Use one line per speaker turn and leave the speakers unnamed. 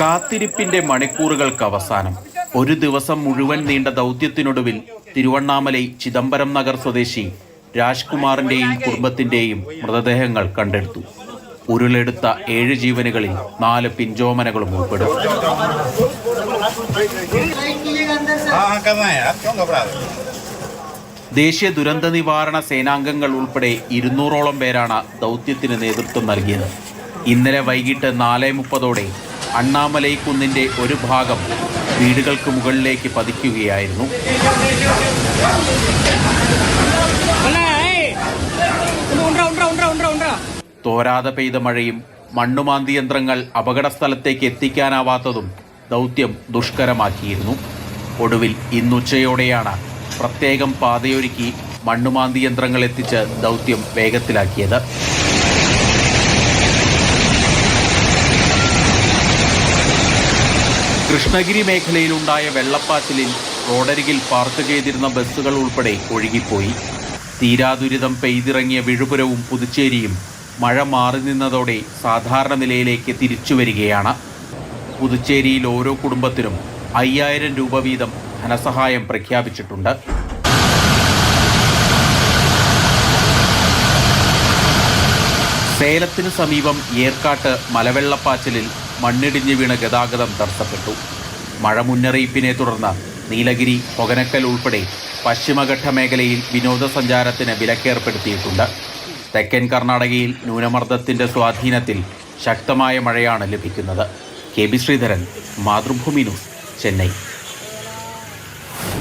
കാത്തിരിപ്പിന്റെ മണിക്കൂറുകൾക്ക് അവസാനം ഒരു ദിവസം മുഴുവൻ നീണ്ട ദൗത്യത്തിനൊടുവിൽ തിരുവണ്ണാമലൈ ചിദംബരം നഗർ സ്വദേശി രാജ്കുമാറിന്റെയും കുടുംബത്തിന്റെയും മൃതദേഹങ്ങൾ കണ്ടെടുത്തു. ഉരുളെടുത്ത 7 ജീവനുകളിൽ 4 പിഞ്ചോമനകളും ഉൾപ്പെടും. ദേശീയ ദുരന്ത നിവാരണ സേനാംഗങ്ങൾ ഉൾപ്പെടെ 200ഓളം പേരാണ് ദൗത്യത്തിന് നേതൃത്വം നൽകിയത്. ഇന്നലെ വൈകിട്ട് 4:30 അണ്ണാമലൈ കുന്നിന്റെ ഒരു ഭാഗം വീടുകൾക്ക് മുകളിലേക്ക് പതിക്കുകയായിരുന്നു. തോരാതെ പെയ്ത മഴയും മണ്ണുമാന്തി യന്ത്രങ്ങൾ അപകട സ്ഥലത്തേക്ക് എത്തിക്കാനാവാത്തതും ദൗത്യം ദുഷ്കരമാക്കിയിരുന്നു. ഒടുവിൽ ഇന്നുച്ചയോടെയാണ് പ്രത്യേകം പാതയൊരുക്കി മണ്ണുമാന്തി യന്ത്രങ്ങൾ എത്തിച്ച് ദൗത്യം വേഗത്തിലാക്കിയത്. കൃഷ്ണഗിരി മേഖലയിലുണ്ടായ വെള്ളപ്പാച്ചിലിൽ റോഡരികിൽ പാർക്ക് ചെയ്തിരുന്ന ബസ്സുകൾ ഉൾപ്പെടെ ഒഴുകിപ്പോയി. തീരാദുരിതം പെയ്തിറങ്ങിയ വിഴുപുരവും പുതുച്ചേരിയും മഴ മാറി നിന്നതോടെ സാധാരണ നിലയിലേക്ക് തിരിച്ചുവരികയാണ്. പുതുച്ചേരിയിൽ ഓരോ കുടുംബത്തിനും 5000 രൂപ വീതം ധനസഹായം പ്രഖ്യാപിച്ചിട്ടുണ്ട്. സേലത്തിന് സമീപം ഏർക്കാട്ട് മലവെള്ളപ്പാച്ചിലിൽ മണ്ണിടിഞ്ഞ് വീണ് ഗതാഗതം തടസ്സപ്പെട്ടു. മഴ മുന്നറിയിപ്പിനെ തുടർന്ന് നീലഗിരി, പൊകനക്കൽ ഉൾപ്പെടെ പശ്ചിമഘട്ട മേഖലയിൽ വിനോദസഞ്ചാരത്തിന് വിലക്കേർപ്പെടുത്തിയിട്ടുണ്ട്. തെക്കൻ കർണാടകയിൽ ന്യൂനമർദ്ദത്തിന്റെ സ്വാധീനത്തിൽ ശക്തമായ മഴയാണ് ലഭിക്കുന്നത്. K B Sreedharan, Mathrubhumi news, Chennai.